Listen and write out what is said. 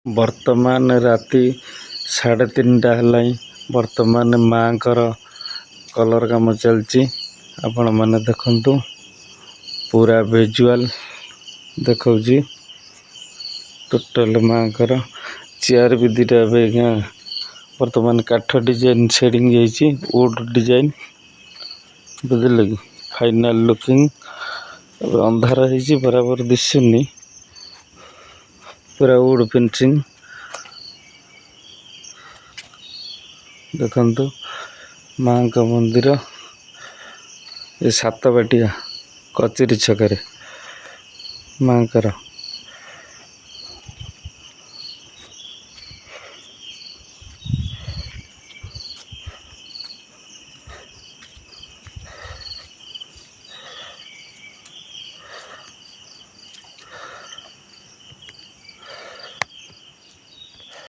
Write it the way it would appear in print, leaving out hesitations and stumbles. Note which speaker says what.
Speaker 1: वर्तमान राति 3:30 है। वर्तमान माँ कलर काम चलती आपण मैंने देखु पूरा विजुअल देखा टोटाल माँ चेयर भी दीटा वर्तमान काठ डिजाइन सेडिंग जाइए वुड डिजाइन बुझल कि फाइनल लुकिंग अंधार है बराबर दिशुनी पूरा वुड फिनिशिंग देखु माँ का मंदिर ये 7 बाटिया कचेरी छकरे माँ